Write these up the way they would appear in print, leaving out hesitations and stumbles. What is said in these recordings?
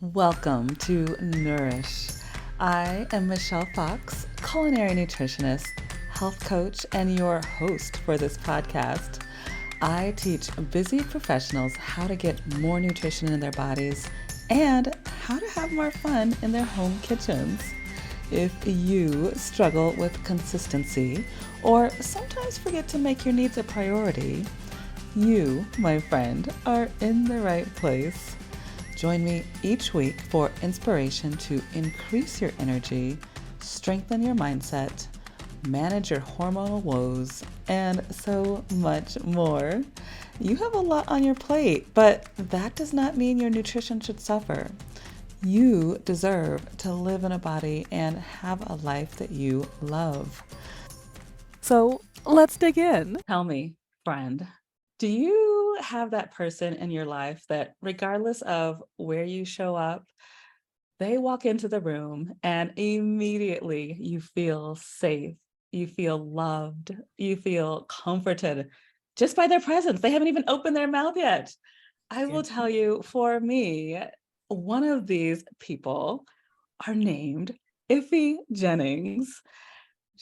Welcome to Nourish. I am Michelle Fox, culinary nutritionist, health coach, and your host for this podcast. I teach busy professionals how to get more nutrition in their bodies and how to have more fun in their home kitchens. If you struggle with consistency or sometimes forget to make your needs a priority, you, my friend, are in the right place. Join me each week for inspiration to increase your energy, strengthen your mindset, manage your hormonal woes, and so much more. You have a lot on your plate, but that does not mean your nutrition should suffer. You deserve to live in a body and have a life that you love. So let's dig in. Tell me, friend, do you have that person in your life that, regardless of where you show up, they walk into the room and immediately you feel safe, you feel loved, you feel comforted just by their presence? They haven't even opened their mouth yet. I will tell you, for me, one of these people are named Iffie Jennings.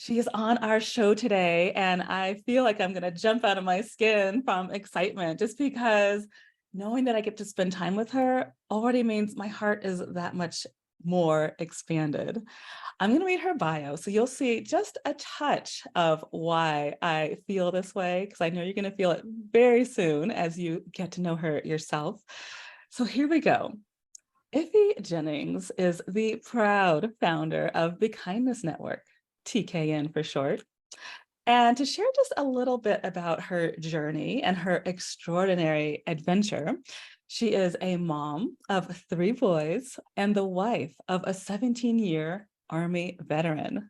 She is on our show today, and I feel like I'm going to jump out of my skin from excitement just because knowing that I get to spend time with her already means my heart is that much more expanded. I'm going to read her bio so you'll see just a touch of why I feel this way, because I know you're going to feel it very soon as you get to know her yourself. So here we go. Iffie Jennings is the proud founder of the Kindness Network, TKN for short. And to share just a little bit about her journey and her extraordinary adventure, she is a mom of 3 boys and the wife of a 17-year Army veteran.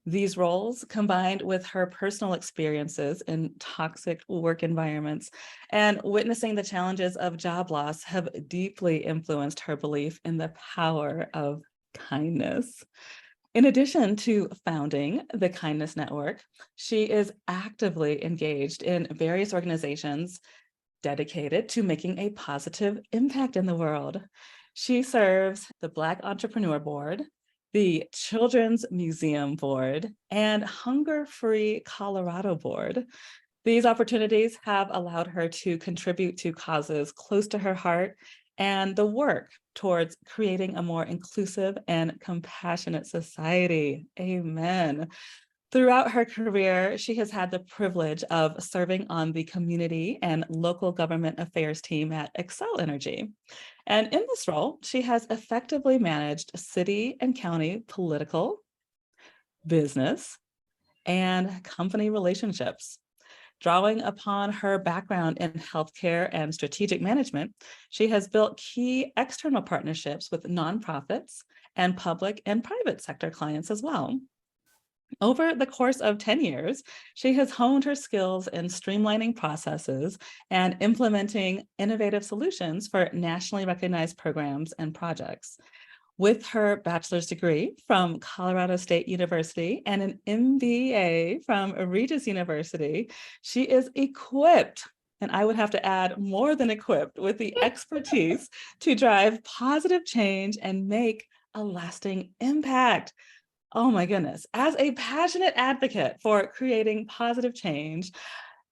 These roles, combined with her personal experiences in toxic work environments and witnessing the challenges of job loss, have deeply influenced her belief in the power of kindness. In addition to founding the Kindness Network, she is actively engaged in various organizations dedicated to making a positive impact in the world. She serves the Black Entrepreneur Board, the Children's Museum Board, and Hunger Free Colorado Board. These opportunities have allowed her to contribute to causes close to her heart and the work towards creating a more inclusive and compassionate society. Amen. Throughout her career, she has had the privilege of serving on the community and local government affairs team at Excel Energy. And in this role, she has effectively managed city and county political, business, and company relationships. Drawing upon her background in healthcare and strategic management, she has built key external partnerships with nonprofits and public and private sector clients as well. Over the course of 10 years, she has honed her skills in streamlining processes and implementing innovative solutions for nationally recognized programs and projects. With her bachelor's degree from Colorado State University and an MBA from Regis University, she is equipped, and I would have to add more than equipped, with the expertise to drive positive change and make a lasting impact. Oh my goodness. As a passionate advocate for creating positive change,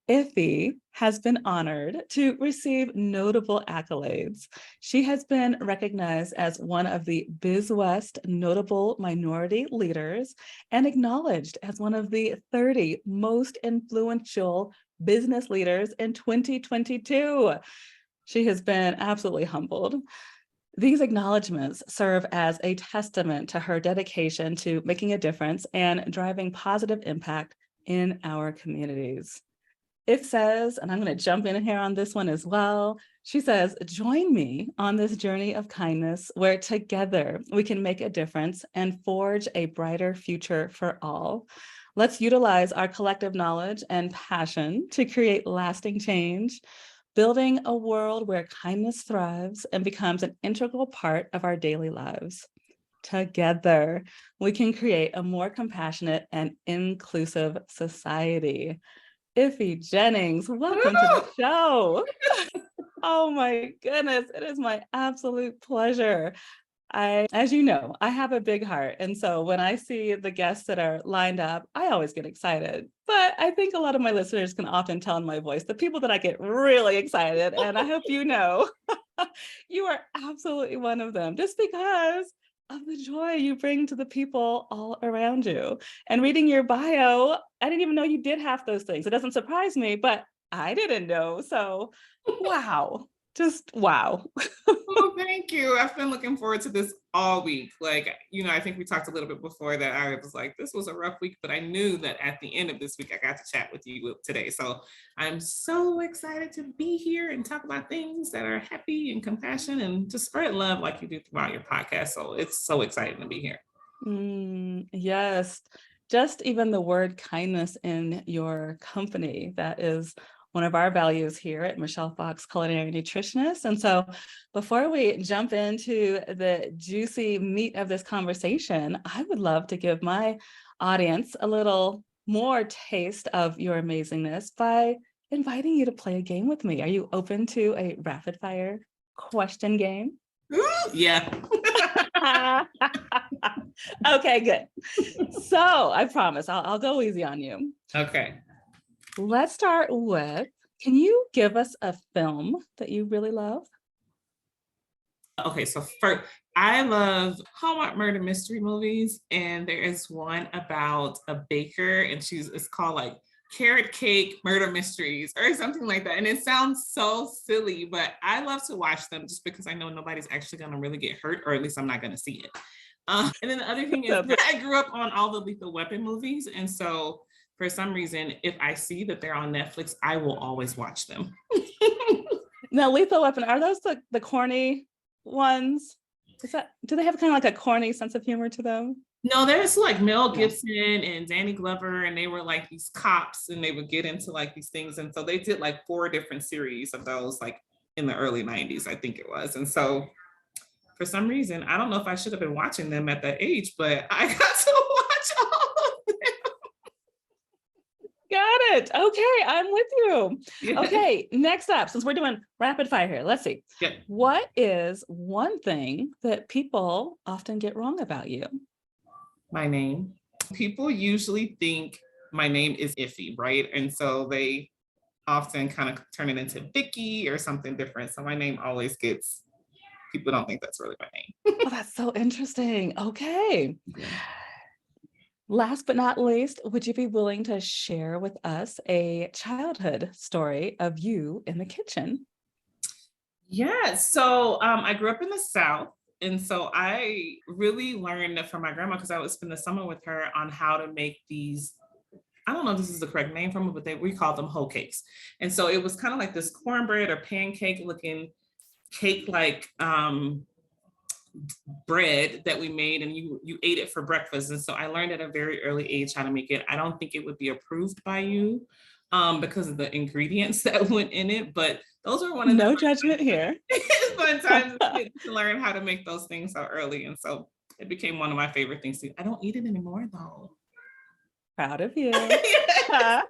Iffy has been honored to receive notable accolades. She has been recognized as one of the BizWest notable minority leaders and acknowledged as one of the 30 most influential business leaders in 2022. She has been absolutely humbled. These acknowledgments serve as a testament to her dedication to making a difference and driving positive impact in our communities. It says, and I'm going to jump in here on this one as well. She says, join me on this journey of kindness where together we can make a difference and forge a brighter future for all. Let's utilize our collective knowledge and passion to create lasting change, building a world where kindness thrives and becomes an integral part of our daily lives. Together, we can create a more compassionate and inclusive society. Iffie Jennings, welcome to the show. Oh my goodness, it is my absolute pleasure. As you know, I have a big heart. And so when I see the guests that are lined up, I always get excited. But I think a lot of my listeners can often tell in my voice the people that I get really excited. And I hope you know you are absolutely one of them, just because of the joy you bring to the people all around you. And reading your bio, I didn't even know you did half those things. It doesn't surprise me, but I didn't know. So, wow, just wow. Oh, thank you. I've been looking forward to this all week. Like, I think we talked a little bit before that I was like, this was a rough week, but I knew that at the end of this week, I got to chat with you today. So I'm so excited to be here and talk about things that are happy and compassion and to spread love like you do throughout your podcast. So it's so exciting to be here. Yes, just even the word kindness in your company, that is one of our values here at Michelle Fox Culinary Nutritionist. And so before we jump into the juicy meat of this conversation, I would love to give my audience a little more taste of your amazingness by inviting you to play a game with me. Are you open to a rapid fire question game? Ooh, yeah. Okay, good. So I promise I'll go easy on you. Okay. Let's start with, can you give us a film that you really love? Okay, so first, I love Hallmark murder mystery movies, and there is one about a baker, and it's called like Carrot Cake Murder Mysteries or something like that. And it sounds so silly, but I love to watch them just because I know nobody's actually going to really get hurt, or at least I'm not going to see it. And then the other thing is, I grew up on all the Lethal Weapon movies, and so for some reason, if I see that they're on Netflix, I will always watch them. Now, Lethal Weapon, are those the corny ones? Do they have kind of like a corny sense of humor to them? No, there's like Mel Gibson and Danny Glover, and they were like these cops, and they would get into like these things. And so they did like 4 different series of those, like in the early 90s, I think it was. And so for some reason, I don't know if I should have been watching them at that age, but I got to watch all of them. Got it. Okay, I'm with you. Yeah. Okay, next up, since we're doing rapid fire here, let's see. Yeah. What is one thing that people often get wrong about you? My name. People usually think my name is Iffie, right? And so they often kind of turn it into Vicky or something different. So my name always gets, people don't think that's really my name. Oh, that's so interesting. Okay. Last but not least, would you be willing to share with us a childhood story of you in the kitchen? Yeah, so I grew up in the South. And so I really learned from my grandma, because I would spend the summer with her, on how to make these. I don't know if this is the correct name from it, but we called them hoe cakes. And so it was kind of like this cornbread or pancake looking cake like bread that we made, and you ate it for breakfast. And so I learned at a very early age how to make it. I don't think it would be approved by you because of the ingredients that went in it, but those are one of no judgment here. fun times to learn how to make those things so early. And so it became one of my favorite things to. I don't eat it anymore though. Proud of you. And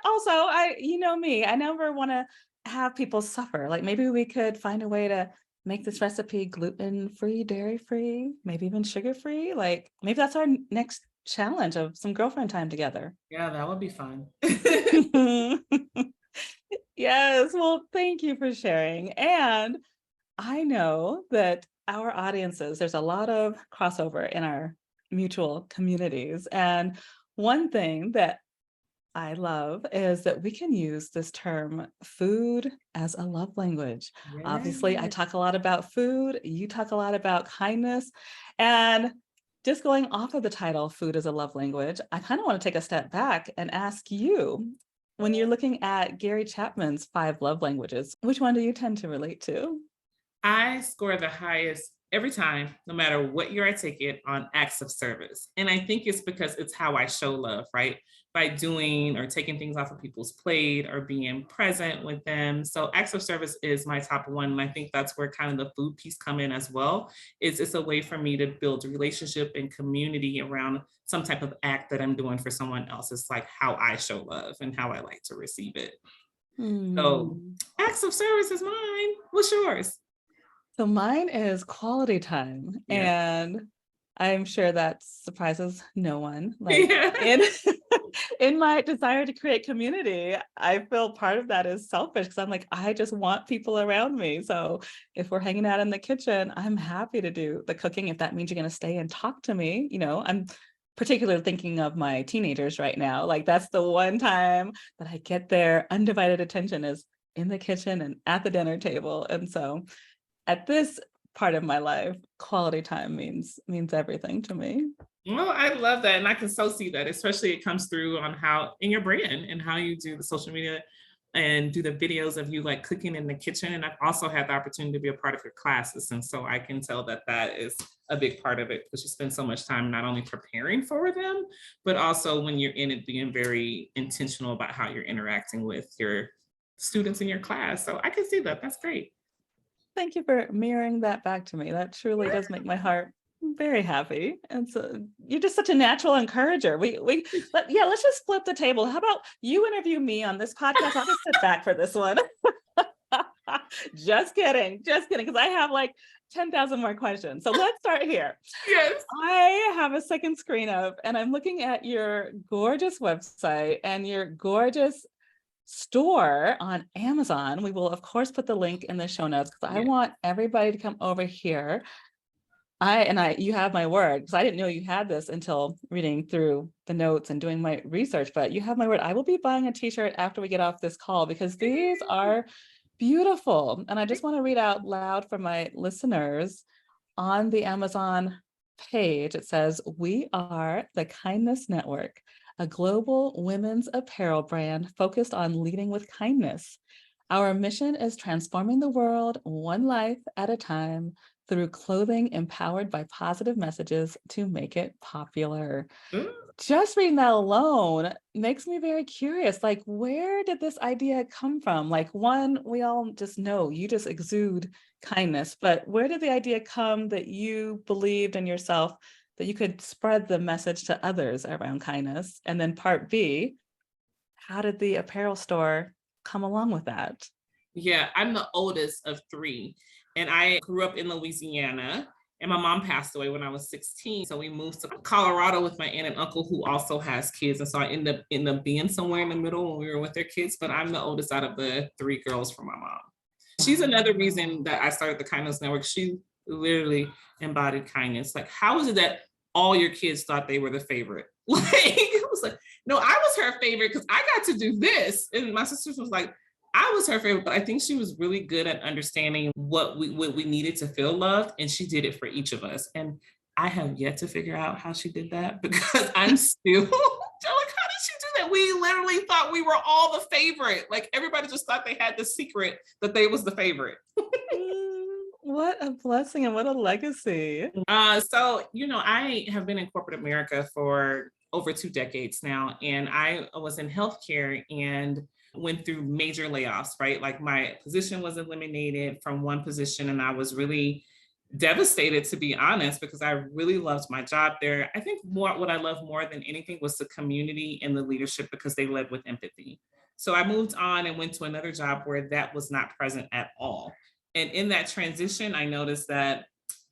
also, you know me, I never want to have people suffer. Like, maybe we could find a way to make this recipe gluten-free, dairy-free, maybe even sugar-free. Like, maybe that's our next challenge of some girlfriend time together. Yeah, that would be fun. Yes, well, thank you for sharing. And I know that our audiences, there's a lot of crossover in our mutual communities. And one thing that I love is that we can use this term food as a love language. Yes. Obviously, I talk a lot about food. You talk a lot about kindness. And just going off of the title, Food as a Love Language, I kind of want to take a step back and ask you, when you're looking at Gary Chapman's 5 love languages, which one do you tend to relate to? I score the highest every time, no matter what year I take it, on acts of service. And I think it's because it's how I show love, right? By doing or taking things off of people's plate or being present with them. So acts of service is my top one. And I think that's where kind of the food piece come in as well. It's a way for me to build a relationship and community around some type of act that I'm doing for someone else. It's like how I show love and how I like to receive it. So Hmm. acts of service is mine. What's yours? So mine is quality time. Yeah. And I'm sure that surprises no one. Like Yeah. in in my desire to create community, I feel part of that is selfish because I'm like, I just want people around me. So if we're hanging out in the kitchen, I'm happy to do the cooking if that means you're going to stay and talk to me. I'm particularly thinking of my teenagers right now. Like that's the one time that I get their undivided attention is in the kitchen and at the dinner table. And so at this part of my life, quality time means everything to me. Well, I love that. And I can so see that, especially it comes through on how in your brand and how you do the social media and do the videos of you like cooking in the kitchen. And I've also had the opportunity to be a part of your classes. And so I can tell that that is a big part of it because you spend so much time not only preparing for them, but also when you're in it, being very intentional about how you're interacting with your students in your class. So I can see that. That's great. Thank you for mirroring that back to me. That truly does make my heart very happy. And so you're just such a natural encourager. Let's just flip the table. How about you interview me on this podcast? I'll just sit back for this one. Just kidding. Just kidding. Because I have like 10,000 more questions. So let's start here. Yes. I have a second screen up and I'm looking at your gorgeous website and your gorgeous store on Amazon. We will, of course, put the link in the show notes because I Yeah. want everybody to come over here. You have my word because I didn't know you had this until reading through the notes and doing my research, but you have my word. I will be buying a t-shirt after we get off this call because these are beautiful. And I just want to read out loud for my listeners on the Amazon page. It says, "We are the Kindness Network, a global women's apparel brand focused on leading with kindness. Our mission is transforming the world one life at a time through clothing empowered by positive messages to make it popular." Just reading that alone makes me very curious. Like, where did this idea come from? Like, one, we all just know you just exude kindness, but where did the idea come that you believed in yourself that you could spread the message to others around kindness? And then part B, how did the apparel store come along with that? Yeah, I'm the oldest of three, and I grew up in Louisiana. And my mom passed away when I was 16. So we moved to Colorado with my aunt and uncle who also has kids. And so I ended up being somewhere in the middle when we were with their kids. But I'm the oldest out of the three girls from my mom. She's another reason that I started the Kindness Network. She literally embodied kindness. Like, how is it that all your kids thought they were the favorite? Like, it was like, no, I was her favorite because I got to do this. And my sister was like, I was her favorite, but I think she was really good at understanding what we needed to feel loved, and she did it for each of us. And I have yet to figure out how she did that because I'm still like, how did she do that? We literally thought we were all the favorite. Like everybody just thought they had the secret that they was the favorite. What a blessing and what a legacy. I have been in corporate America for over 2 decades now, and I was in healthcare and went through major layoffs, right? Like my position was eliminated from one position, and I was really devastated, to be honest, because I really loved my job there. I think what I loved more than anything was the community and the leadership because they led with empathy. So I moved on and went to another job where that was not present at all. And in that transition, I noticed that,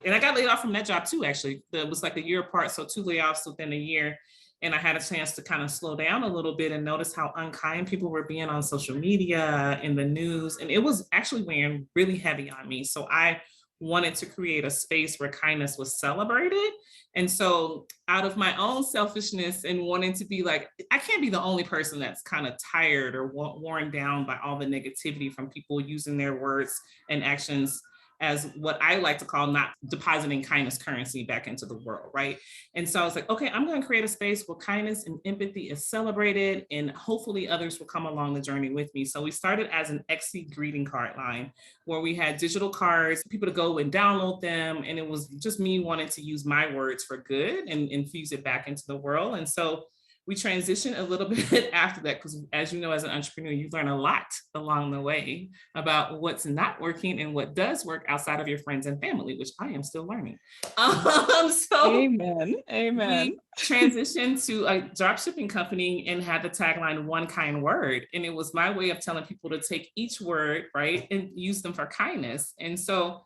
and I got laid off from that job too, actually. It was like a year apart. So 2 layoffs within a year. And I had a chance to kind of slow down a little bit and notice how unkind people were being on social media, in the news. And it was actually weighing really heavy on me. So I wanted to create a space where kindness was celebrated. And so, out of my own selfishness and wanting to be like, I can't be the only person that's kind of tired or worn down by all the negativity from people using their words and actions as what I like to call not depositing kindness currency back into the world, right? And so I was like, okay, I'm going to create a space where kindness and empathy is celebrated, and hopefully others will come along the journey with me. So we started as an Etsy greeting card line where we had digital cards, people to go and download them. And it was just me wanting to use my words for good and infuse it back into the world. And so We transitioned a little bit after that because, as you know, as an entrepreneur, you learn a lot along the way about what's not working and what does work outside of your friends and family, which I am still learning. So Amen. Amen. we transitioned to a drop shipping company and had the tagline "One Kind Word," and it was my way of telling people to take each word, right, and use them for kindness. And so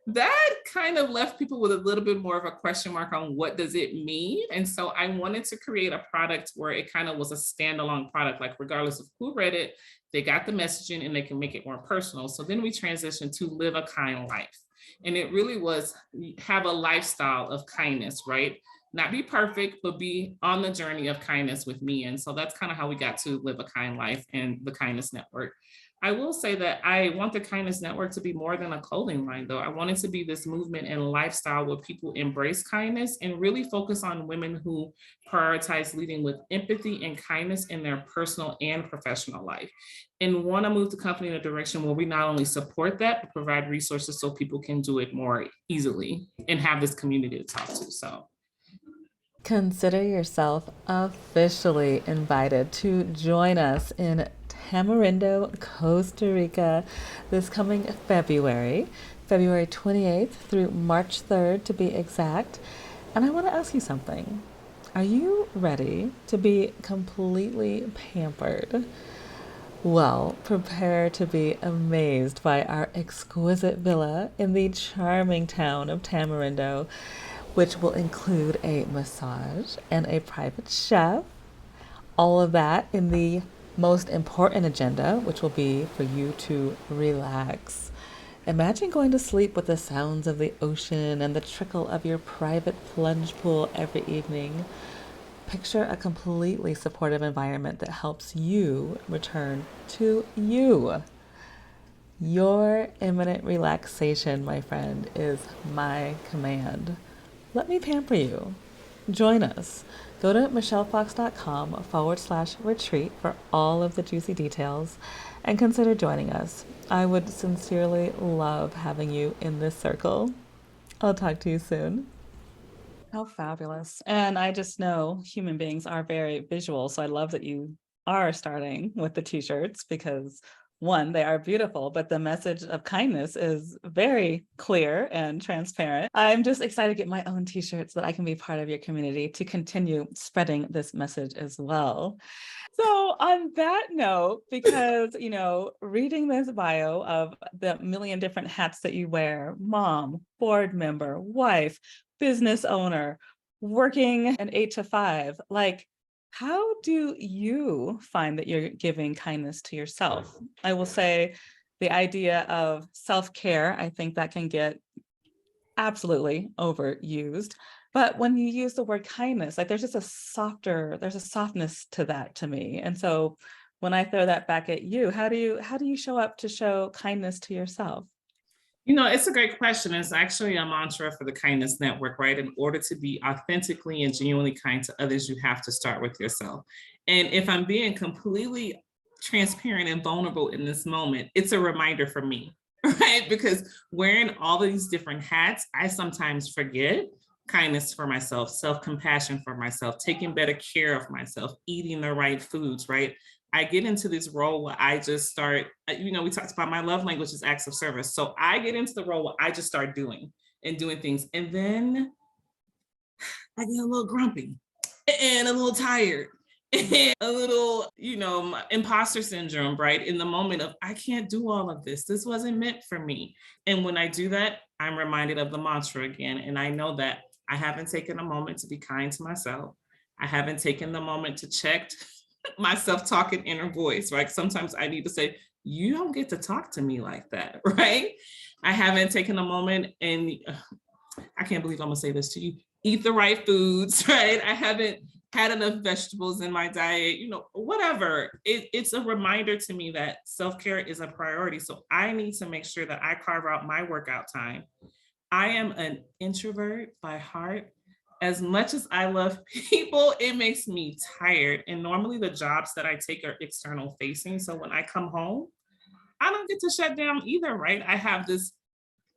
that kind of left people with a little bit more of a question mark on what does it mean. And so I wanted to create a product where it kind of was a standalone product, like regardless of who read it, they got the messaging and they can make it more personal. So then we transitioned to Live a Kind Life. And it really was have a lifestyle of kindness, right? Not be perfect, but be on the journey of kindness with me. And so that's kind of how we got to Live a Kind Life and the Kindness Network. I will say that I want the Kindness Network to be more than a clothing line, though. I want it to be this movement and lifestyle where people embrace kindness and really focus on women who prioritize leading with empathy and kindness in their personal and professional life. And want to move the company in a direction where we not only support that, but provide resources so people can do it more easily and have this community to talk to. So Consider yourself officially invited to join us in Tamarindo, Costa Rica this coming February, February 28th through March 3rd to be exact. And I want to ask you something. Are you ready to be completely pampered? Well, prepare to be amazed by our exquisite villa in the charming town of Tamarindo, which will include a massage and a private chef. All of that in the most important agenda, which will be for you to relax. Imagine going to sleep with the sounds of the ocean and the trickle of your private plunge pool every evening. Picture a completely supportive environment that helps you return to you. Your imminent relaxation, my friend, is my command. Let me pamper you. Join us. Go to michellefox.com/retreat for all of the juicy details and consider joining us. I would sincerely love having you in this circle. I'll talk to you soon. How fabulous. And I just know human beings are very visual. So I love that you are starting with the t-shirts because one, they are beautiful, but the message of kindness is very clear and transparent. I'm just excited to get my own t-shirts so that I can be part of your community to continue spreading this message as well. So on that note, because, reading this bio of the million different hats that you wear, mom, board member, wife, business owner, working an 8 to 5, like, how do you find that you're giving kindness to yourself? I will say the idea of self-care, I think that can get absolutely overused. But when you use the word kindness, like there's a softness to that to me. And so when I throw that back at you, how do you show up to show kindness to yourself? It's a great question. It's actually a mantra for the Kindness Network, right? In order to be authentically and genuinely kind to others, you have to start with yourself. And if I'm being completely transparent and vulnerable in this moment, it's a reminder for me, right? Because wearing all these different hats, I sometimes forget kindness for myself, self-compassion for myself, taking better care of myself, eating the right foods, right? I get into this role where I just start, we talked about my love language is acts of service. So I get into the role where I just start doing things. And then I get a little grumpy and a little tired and a little, imposter syndrome, right? In the moment of, I can't do all of this. This wasn't meant for me. And when I do that, I'm reminded of the mantra again. And I know that I haven't taken a moment to be kind to myself. I haven't taken the moment to check my self-talking inner voice, right? Sometimes I need to say, you don't get to talk to me like that, right? I haven't taken a moment and I can't believe I'm gonna say this to you, eat the right foods, right? I haven't had enough vegetables in my diet, whatever. It's a reminder to me that self-care is a priority. So I need to make sure that I carve out my workout time. I am an introvert by heart. As much as I love people, it makes me tired. And normally the jobs that I take are external facing. So when I come home, I don't get to shut down either, right? I have this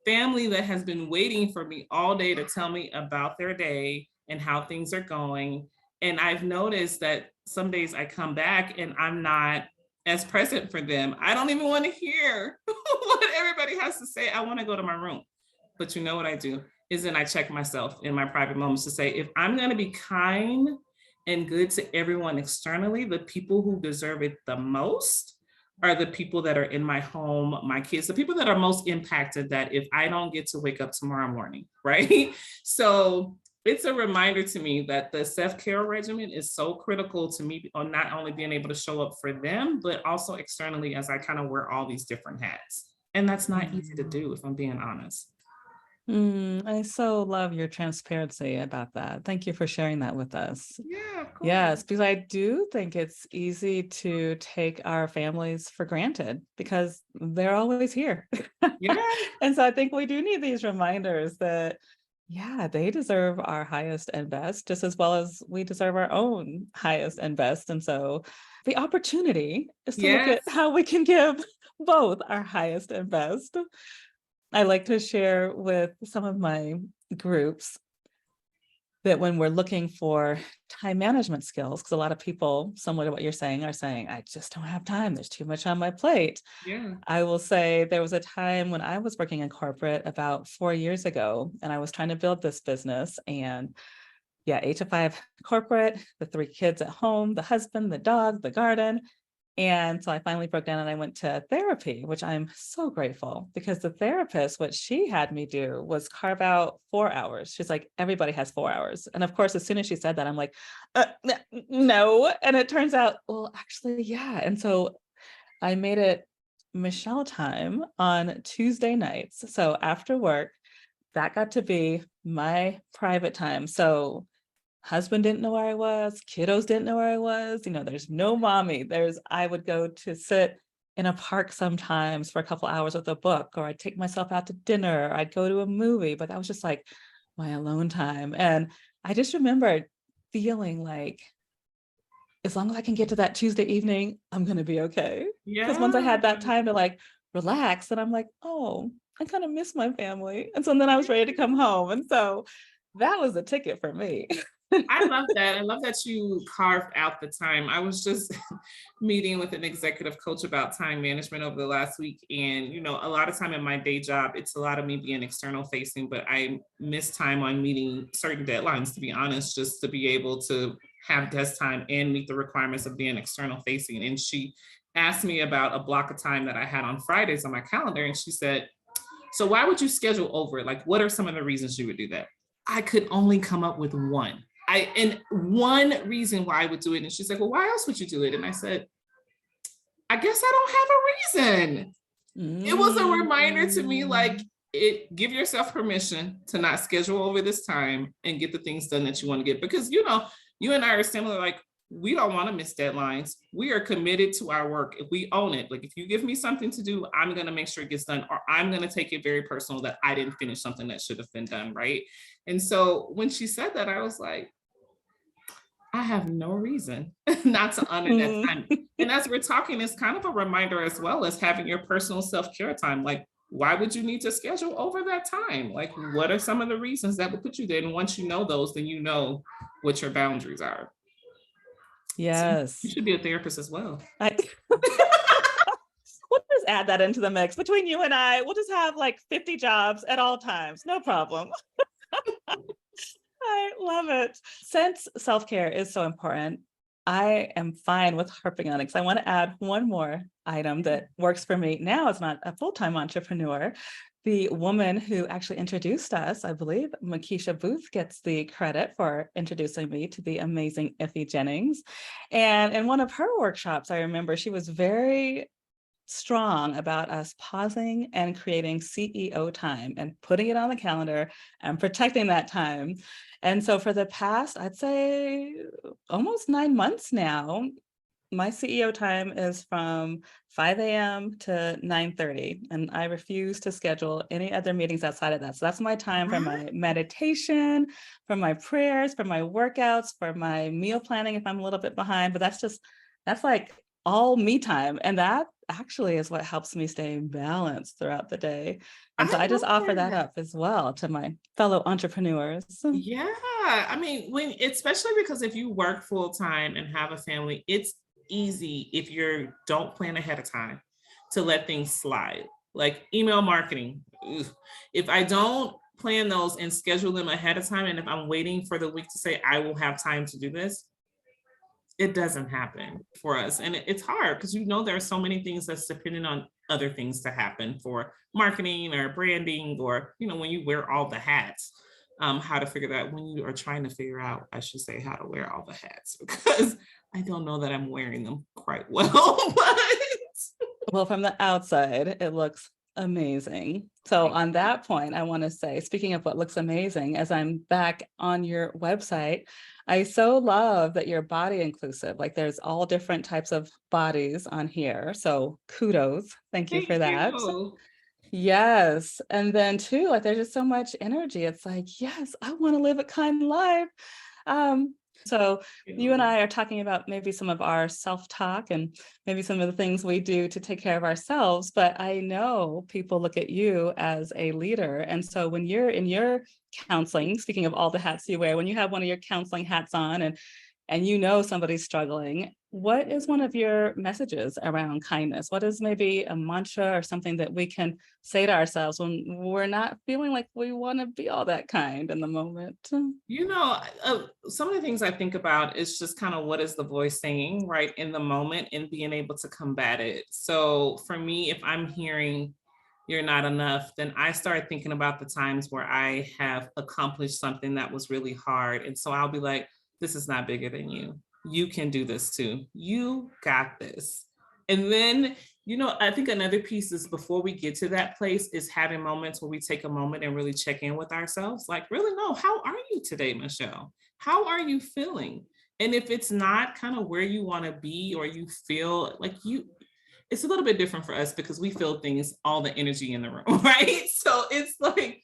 family that has been waiting for me all day to tell me about their day and how things are going. And I've noticed that some days I come back and I'm not as present for them. I don't even want to hear what everybody has to say. I want to go to my room. But you know what I do is then I check myself in my private moments to say, if I'm going to be kind and good to everyone externally, the people who deserve it the most are the people that are in my home, my kids, the people that are most impacted, that if I don't get to wake up tomorrow morning, right? So it's a reminder to me that the self-care regimen is so critical to me on not only being able to show up for them, but also externally as I kind of wear all these different hats. And that's not easy to do, if I'm being honest. I so love your transparency about that. Thank you for sharing that with us. Yeah, of course. Yes, because I do think it's easy to take our families for granted because they're always here. Yeah. And so I think we do need these reminders that, yeah, they deserve our highest and best just as well as we deserve our own highest and best. And so the opportunity is to look Yes. at how we can give both our highest and best. I like to share with some of my groups that when we're looking for time management skills, because a lot of people, similar to what you're saying, are saying, I just don't have time. There's too much on my plate. Yeah. I will say there was a time when I was working in corporate about 4 years ago, and I was trying to build this business. And yeah, 8 to 5 corporate, the 3 kids at home, the husband, the dog, the garden. And so I finally broke down and I went to therapy, which I'm so grateful because the therapist, what she had me do was carve out 4 hours. She's like, everybody has 4 hours. And of course, as soon as she said that, I'm like, no. And it turns out, well, actually, yeah. And so I made it Michelle time on Tuesday nights. So after work, that got to be my private time. So husband didn't know where I was, kiddos didn't know where I was, there's no mommy. I would go to sit in a park sometimes for a couple hours with a book, or I'd take myself out to dinner, or I'd go to a movie, but that was just like my alone time. And I just remember feeling like, as long as I can get to that Tuesday evening, I'm going to be okay. Because once I Yeah. had that time to like relax, and I'm like, oh, I kind of miss my family. And so then I was ready to come home. And so that was the ticket for me. I love that. I love that you carved out the time. I was just meeting with an executive coach about time management over the last week. And, a lot of time in my day job, it's a lot of me being external facing, but I miss time on meeting certain deadlines, to be honest, just to be able to have desk time and meet the requirements of being external facing. And she asked me about a block of time that I had on Fridays on my calendar. And she said, so why would you schedule over? Like, what are some of the reasons you would do that? I could only come up with one. And one reason why I would do it. And she's like, well, why else would you do it? And I said, I guess I don't have a reason. It was a reminder to me, like, give yourself permission to not schedule over this time and get the things done that you want to get. Because, you and I are similar, like, we don't want to miss deadlines. We are committed to our work. If we own it, like if you give me something to do, I'm going to make sure it gets done, or I'm going to take it very personal that I didn't finish something that should have been done, right? And so when she said that, I was like, I have no reason not to honor that time. And as we're talking, it's kind of a reminder as well as having your personal self-care time. Like, why would you need to schedule over that time? Like, what are some of the reasons that would put you there? And once you know those, then you know what your boundaries are. Yes. So you should be a therapist as well. We'll just add that into the mix. Between you and I, we'll just have like 50 jobs at all times. No problem. I love it. Since self-care is so important, I am fine with harping on it because I want to add one more item that works for me now as not a full-time entrepreneur. The woman who actually introduced us, I believe, Makisha Booth, gets the credit for introducing me to the amazing Iffie Jennings. And in one of her workshops, I remember she was very strong about us pausing and creating CEO time and putting it on the calendar and protecting that time. And so for the past, I'd say almost 9 months now, my CEO time is from 5 a.m. to 9:30, and I refuse to schedule any other meetings outside of that. So that's my time for my meditation, for my prayers, for my workouts, for my meal planning if I'm a little bit behind, but that's like all me time. And that actually is what helps me stay balanced throughout the day. And so I I just love offer that that. up as well to my fellow entrepreneurs. Yeah, I mean, when especially because if you work full time and have a family, it's easy if you don't plan ahead of time to let things slide. Like email marketing. Ugh. If I don't plan those and schedule them ahead of time, and if I'm waiting for the week to say I will have time to do this, it doesn't happen for us. And it's hard because there are so many things that's dependent on other things to happen for marketing or branding, or when you wear all the hats. How to figure that when you are trying to figure out, I should say, how to wear all the hats, because I don't know that I'm wearing them quite well. But Well, from the outside, it looks amazing. So on that point, I want to say, speaking of what looks amazing, as I'm back on your website, I so love that you're body inclusive. Like there's all different types of bodies on here. So kudos. Thank you for thank that. you. Yes. And then too, like there's just so much energy. It's like, yes, I want to live a kind life. So you and I are talking about maybe some of our self-talk and maybe some of the things we do to take care of ourselves. But I know people look at you as a leader. And so when you're in your counseling, speaking of all the hats you wear, when you have one of your counseling hats on and somebody's struggling, what is one of your messages around kindness? What is maybe a mantra or something that we can say to ourselves when we're not feeling like we want to be all that kind in the moment? Some of the things I think about is just kind of what is the voice saying right in the moment and being able to combat it. So for me, if I'm hearing you're not enough, then I start thinking about the times where I have accomplished something that was really hard. And so I'll be like, this is not bigger than you. You can do this too. You got this. And then, I think another piece is before we get to that place is having moments where we take a moment and really check in with ourselves. Like, really, no, how are you today, Michelle? How are you feeling? And if it's not kind of where you want to be, or you feel like it's a little bit different for us because we feel things, all the energy in the room, right? So it's like,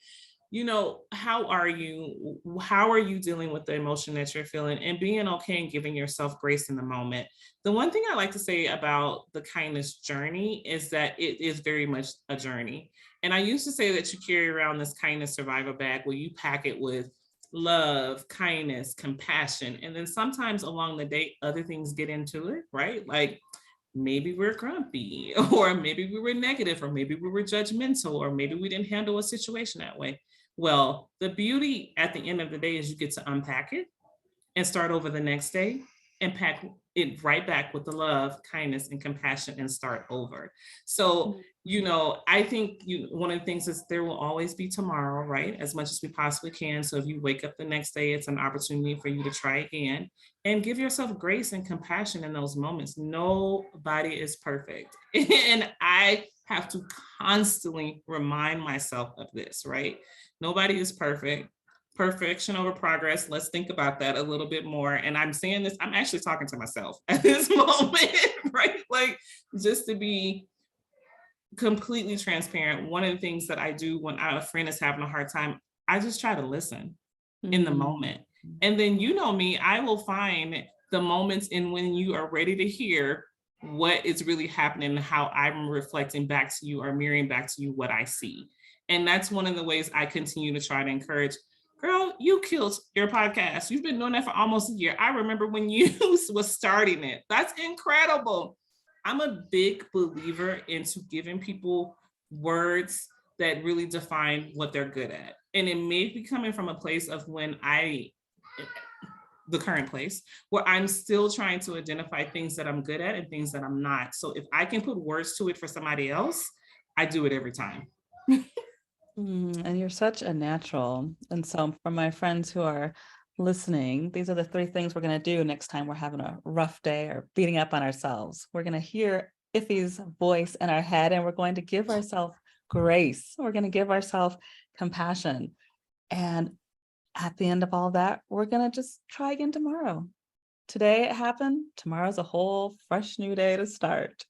how are you dealing with the emotion that you're feeling, and being okay and giving yourself grace in the moment. The one thing I like to say about the kindness journey is that it is very much a journey. And I used to say that you carry around this kindness survivor bag where you pack it with love, kindness, compassion. And then sometimes along the day, other things get into it, right? Like maybe we're grumpy, or maybe we were negative, or maybe we were judgmental, or maybe we didn't handle a situation that way. Well, the beauty at the end of the day is you get to unpack it and start over the next day and pack it right back with the love, kindness, and compassion and start over. So, I think one of the things is there will always be tomorrow, right? As much as we possibly can. So if you wake up the next day, it's an opportunity for you to try again and give yourself grace and compassion in those moments. Nobody is perfect. And I have to constantly remind myself of this, right? Nobody is perfect. Perfection over progress. Let's think about that a little bit more. And I'm saying this, I'm actually talking to myself at this moment, right? Like, just to be completely transparent, one of the things that I do when a friend is having a hard time, I just try to listen in the moment. And then, me, I will find the moments in when you are ready to hear what is really happening and how I'm reflecting back to you or mirroring back to you what I see. And that's one of the ways I continue to try to encourage. Girl, you killed your podcast. You've been doing that for almost a year. I remember when you was starting it. That's incredible. I'm a big believer into giving people words that really define what they're good at. And it may be coming from a place of the current place where I'm still trying to identify things that I'm good at and things that I'm not. So if I can put words to it for somebody else, I do it every time. And you're such a natural. And so for my friends who are listening, these are the 3 things we're going to do next time we're having a rough day or beating up on ourselves. We're going to hear Iffie's voice in our head, and we're going to give ourselves grace. We're going to give ourselves compassion. And at the end of all that, we're going to just try again tomorrow. Today it happened. Tomorrow's a whole fresh new day to start.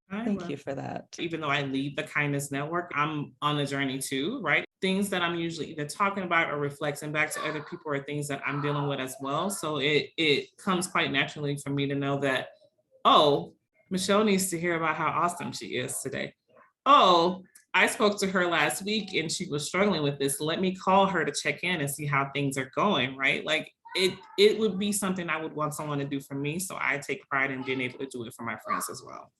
Thank you for that. Even though I lead the kindness network, I'm on a journey too, right? Things that I'm usually either talking about or reflecting back to other people are things that I'm dealing with as well. So it comes quite naturally for me to know that, oh, Michelle needs to hear about how awesome she is today. Oh, I spoke to her last week and she was struggling with this. Let me call her to check in and see how things are going, right? Like it would be something I would want someone to do for me. So I take pride in being able to do it for my friends as well.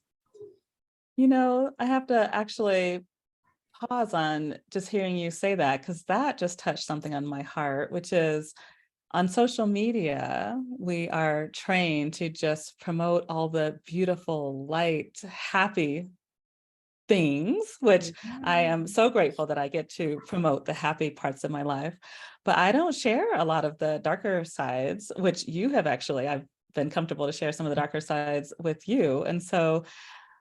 I have to actually pause on just hearing you say that, because that just touched something on my heart, which is on social media, we are trained to just promote all the beautiful, light, happy things, which I am so grateful that I get to promote the happy parts of my life. But I don't share a lot of the darker sides, which you have actually, I've been comfortable to share some of the darker sides with you. And so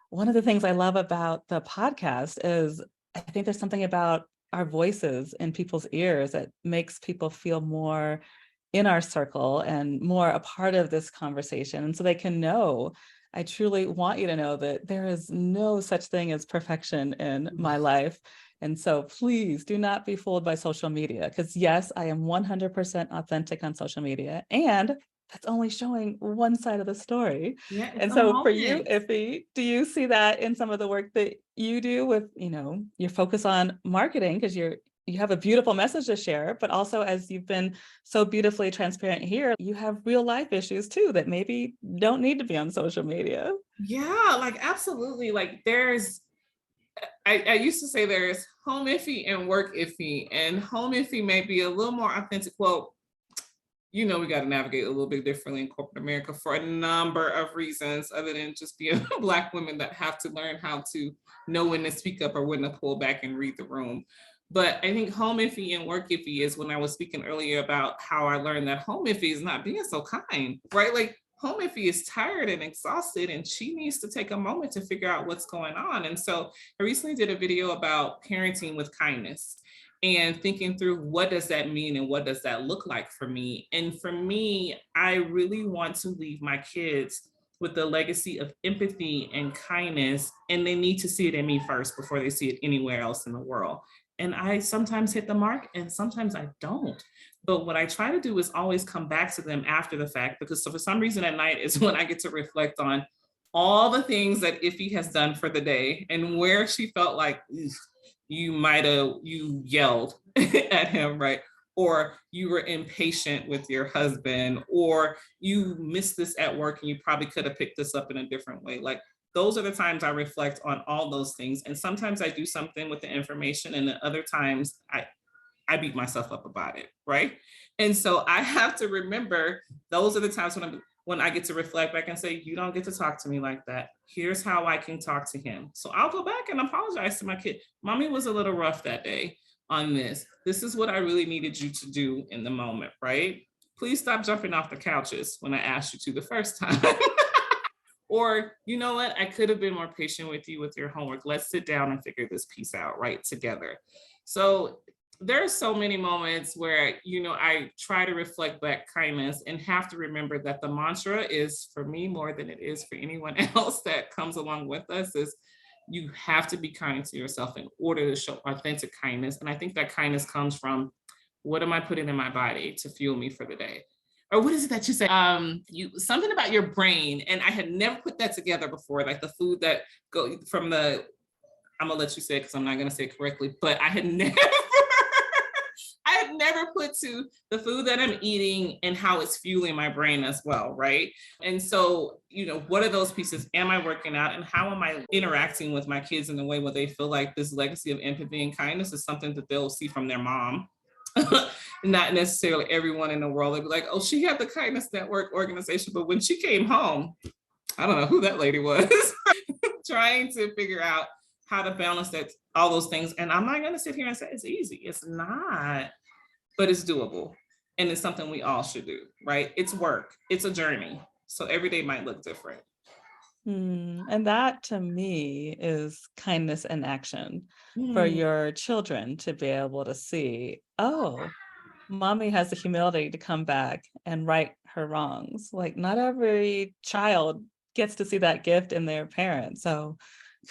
one of the things I love about the podcast is I think there's something about our voices in people's ears that makes people feel more in our circle and more a part of this conversation. And so they can know, I truly want you to know that there is no such thing as perfection in my life. And so please do not be fooled by social media, because yes, I am 100% authentic on social media, and that's only showing one side of the story. Yeah, it's And a so for you, moment. Iffie, do you see that in some of the work that you do with, your focus on marketing, because you have a beautiful message to share, but also, as you've been so beautifully transparent here, you have real life issues too that maybe don't need to be on social media. Yeah, like absolutely. Like I used to say there's home iffy and work iffy, and home iffy may be a little more authentic. Well, we got to navigate a little bit differently in corporate America for a number of reasons, other than just being Black women that have to learn how to know when to speak up or when to pull back and read the room. But I think home iffy and work iffy is when I was speaking earlier about how I learned that home iffy is not being so kind, right? Like home iffy is tired and exhausted, and she needs to take a moment to figure out what's going on. And so I recently did a video about parenting with kindness and thinking through what does that mean and what does that look like for me. And for me, I really want to leave my kids with the legacy of empathy and kindness, and they need to see it in me first before they see it anywhere else in the world. And I sometimes hit the mark and sometimes I don't. But what I try to do is always come back to them after the fact, because so for some reason at night is when I get to reflect on all the things that Iffy has done for the day and where she felt like you yelled at him, right? Or you were impatient with your husband, or you missed this at work and you probably could have picked this up in a different way. Like those are the times I reflect on all those things. And sometimes I do something with the information, and then other times I beat myself up about it, right? And so I have to remember those are the times when I get to reflect back and say, you don't get to talk to me like that. Here's how I can talk to him. So I'll go back and apologize to my kid. Mommy was a little rough that day on this. This is what I really needed you to do in the moment, right? Please stop jumping off the couches when I asked you to the first time. Or, you know what? I could have been more patient with you with your homework. Let's sit down and figure this piece out right together. So there are so many moments where, I try to reflect back kindness and have to remember that the mantra is for me more than it is for anyone else that comes along with us is you have to be kind to yourself in order to show authentic kindness. And I think that kindness comes from what am I putting in my body to fuel me for the day? Or what is it that you say? You something about your brain, and I had never put that together before. Like the food that go from the, I'm gonna let you say it because I'm not gonna say it correctly, but I had never, I had never put to the food that I'm eating and how it's fueling my brain as well, right? And so, what are those pieces? Am I working out, and how am I interacting with my kids in a way where they feel like this legacy of empathy and kindness is something that they'll see from their mom? Not necessarily everyone in the world. They'd be like, oh, she had the Kindness Network organization, but when she came home, I don't know who that lady was. Trying to figure out how to balance all those things. And I'm not going to sit here and say it's easy. It's not, but it's doable. And it's something we all should do, right? It's work. It's a journey. So every day might look different. And that to me is kindness in action for Mm. your children to be able to see, oh, mommy has the humility to come back and right her wrongs. Like not every child gets to see that gift in their parents. So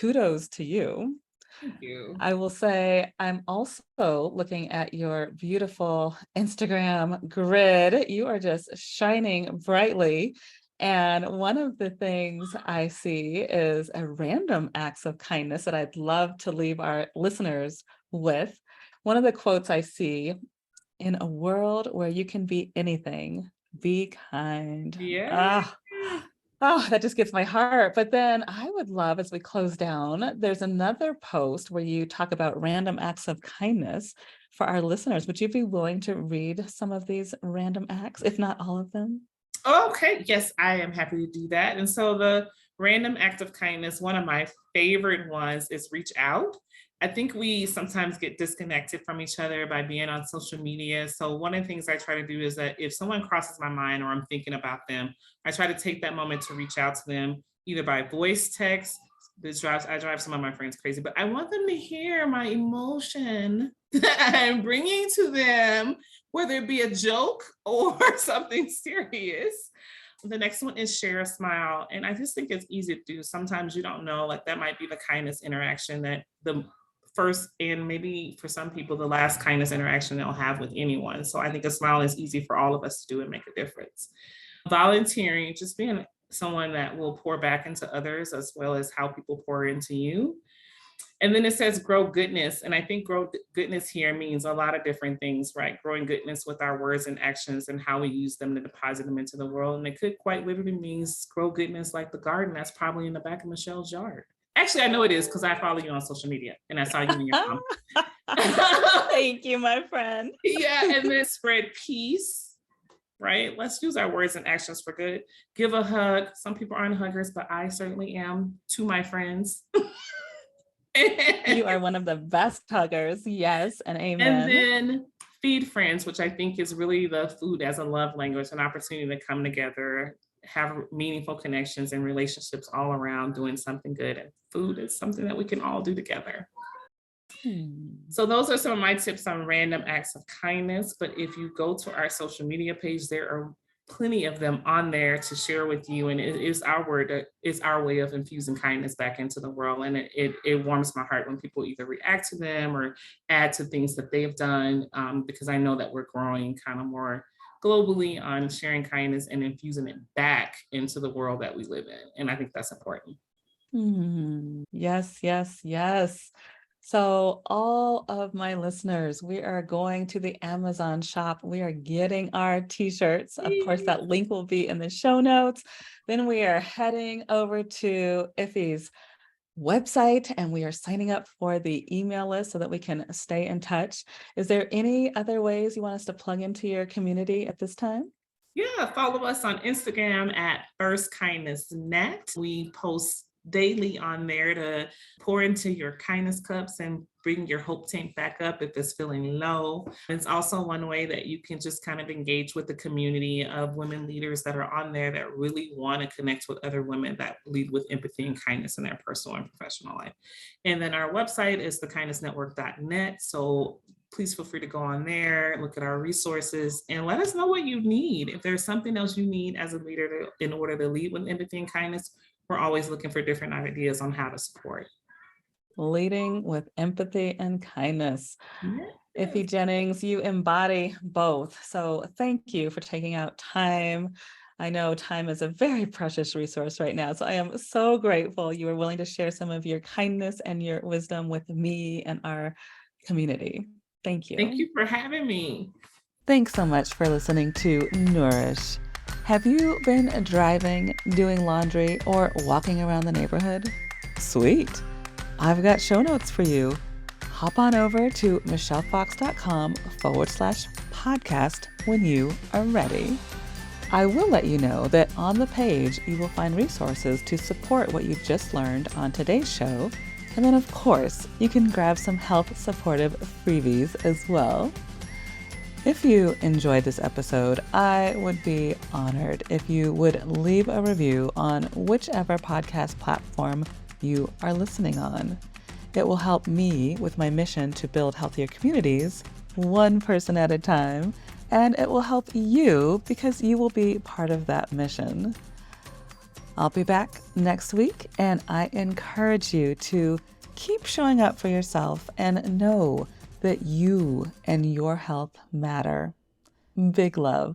kudos to you. Thank you. I will say I'm also looking at your beautiful Instagram grid. You are just shining brightly. And one of the things I see is a random acts of kindness that I'd love to leave our listeners with. One of the quotes I see: in a world where you can be anything, be kind. Yeah. Ah, oh, that just gets my heart. But then I would love, as we close down, there's another post where you talk about random acts of kindness for our listeners. Would you be willing to read some of these random acts, if not all of them? Okay, yes, I am happy to do that. And so the random act of kindness, one of my favorite ones is reach out. I think we sometimes get disconnected from each other by being on social media. So one of the things I try to do is that if someone crosses my mind or I'm thinking about them, I try to take that moment to reach out to them either by voice text. I drive some of my friends crazy, but I want them to hear my emotion that I'm bringing to them, whether it be a joke or something serious. The next one is share a smile. And I just think it's easy to do. Sometimes you don't know, like that might be the kindness interaction that the first and maybe for some people, the last kindness interaction they'll have with anyone. So I think a smile is easy for all of us to do and make a difference. Volunteering, just being someone that will pour back into others as well as how people pour into you. And then it says grow goodness. And I think grow goodness here means a lot of different things, right? Growing goodness with our words and actions and how we use them to deposit them into the world. And it could quite literally means grow goodness like the garden that's probably in the back of Michelle's yard. Actually, I know it is because I follow you on social media and I saw you and your mom. Thank you, my friend. Yeah, and then spread peace, right? Let's use our words and actions for good. Give a hug. Some people aren't huggers, but I certainly am to my friends. You are one of the best huggers. Yes, and And amen. then feed friends, which I think is really the food as a love language, an opportunity to come together, have meaningful connections and relationships all around doing something good. And food is something that we can all do together. So those are some of my tips on random acts of kindness. But if you go to our social media page, there are plenty of them on there to share with you. And it is our word, it's our way of infusing kindness back into the world. And it warms my heart when people either react to them or add to things that they've done, because I know that we're growing kind of more globally on sharing kindness and infusing it back into the world that we live in. And I think that's important. Yes, yes, yes. So, all of my listeners, we are going to the Amazon shop. We are getting our t-shirts. Of course, that link will be in the show notes. Then we are heading over to Iffie's website and we are signing up for the email list so that we can stay in touch. Is there any other ways you want us to plug into your community at this time? Yeah, follow us on Instagram at First Kindness Net. We post daily on there to pour into your kindness cups and bring your hope tank back up if it's feeling low. It's also one way that you can just kind of engage with the community of women leaders that are on there that really want to connect with other women that lead with empathy and kindness in their personal and professional life. And then our website is thekindnessnetwork.net. So please feel free to go on there, look at our resources, and let us know what you need. If there's something else you need as a leader in order to lead with empathy and kindness, we're always looking for different ideas on how to support. Leading with empathy and kindness. Yes. Iffie Jennings, you embody both. So thank you for taking out time. I know time is a very precious resource right now. So I am so grateful you were willing to share some of your kindness and your wisdom with me and our community. Thank you. Thank you for having me. Thanks so much for listening to Nourish. Have you been driving, doing laundry, or walking around the neighborhood? Sweet. I've got show notes for you. Hop on over to michellefox.com/podcast when you are ready. I will let you know that on the page you will find resources to support what you've just learned on today's show. And then, of course, you can grab some health supportive freebies as well. If you enjoyed this episode, I would be honored if you would leave a review on whichever podcast platform you are listening on. It will help me with my mission to build healthier communities, one person at a time, and it will help you because you will be part of that mission. I'll be back next week, and I encourage you to keep showing up for yourself and know that you and your health matter. Big love.